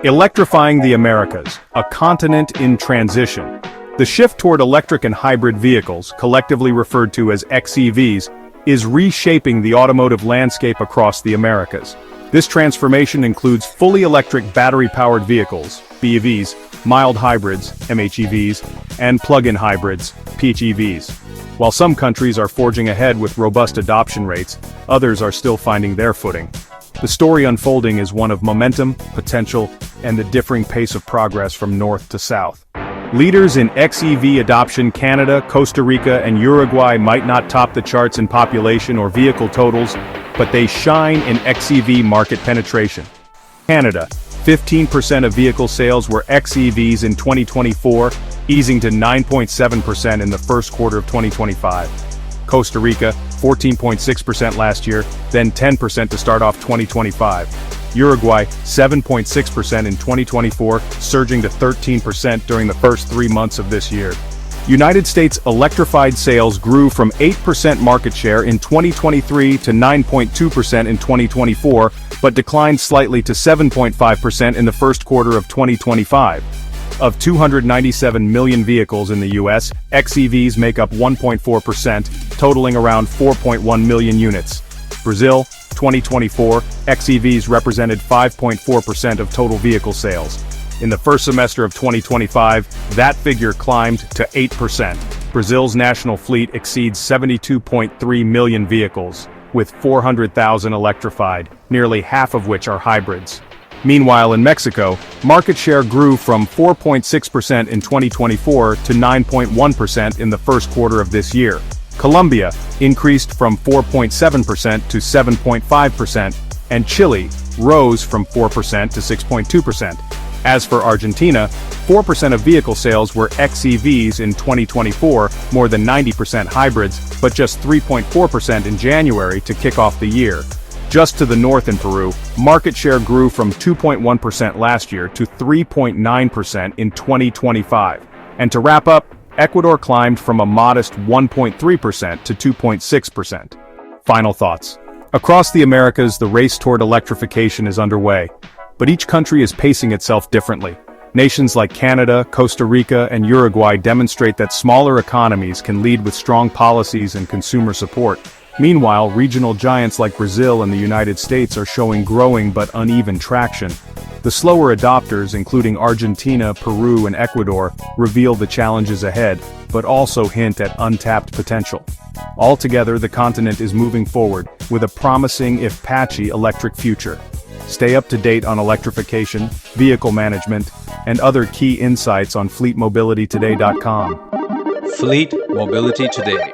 Electrifying the Americas, a continent in transition. The shift toward electric and hybrid vehicles, collectively referred to as XEVs, is reshaping the automotive landscape across the Americas. This transformation includes fully electric battery-powered vehicles, BEVs, mild hybrids, MHEVs, and plug-in hybrids, PHEVs. While some countries are forging ahead with robust adoption rates, others are still finding their footing. The story unfolding is one of momentum, potential, and the differing pace of progress from north to south. Leaders in XEV adoption, Canada, Costa Rica, and Uruguay might not top the charts in population or vehicle totals, but they shine in XEV market penetration. Canada, 15% of vehicle sales were XEVs in 2024, easing to 9.7% in the first quarter of 2025. Costa Rica, 14.6% last year, then 10% to start off 2025. Uruguay, 7.6% in 2024, surging to 13% during the first 3 months of this year. United States electrified sales grew from 8% market share in 2023 to 9.2% in 2024, but declined slightly to 7.5% in the first quarter of 2025. Of 297 million vehicles in the US, XEVs make up 1.4%, totaling around 4.1 million units. Brazil, 2024, XEVs represented 5.4% of total vehicle sales. In the first semester of 2025, that figure climbed to 8%. Brazil's national fleet exceeds 72.3 million vehicles, with 400,000 electrified, nearly half of which are hybrids. Meanwhile, in Mexico, market share grew from 4.6% in 2024 to 9.1% in the first quarter of this year. Colombia increased from 4.7% to 7.5%, and Chile rose from 4% to 6.2%. As for Argentina, 4% of vehicle sales were XEVs in 2024, more than 90% hybrids, but just 3.4% in January to kick off the year. Just to the north in Peru, market share grew from 2.1% last year to 3.9% in 2025. And to wrap up, Ecuador climbed from a modest 1.3% to 2.6%. Final thoughts. Across the Americas, the race toward electrification is underway, but each country is pacing itself differently. Nations like Canada, Costa Rica, and Uruguay demonstrate that smaller economies can lead with strong policies and consumer support. Meanwhile, regional giants like Brazil and the United States are showing growing but uneven traction. The slower adopters, including Argentina, Peru, and Ecuador, reveal the challenges ahead, but also hint at untapped potential. Altogether, the continent is moving forward, with a promising, if patchy, electric future. Stay up to date on electrification, vehicle management, and other key insights on fleetmobilitytoday.com. Fleet Mobility Today.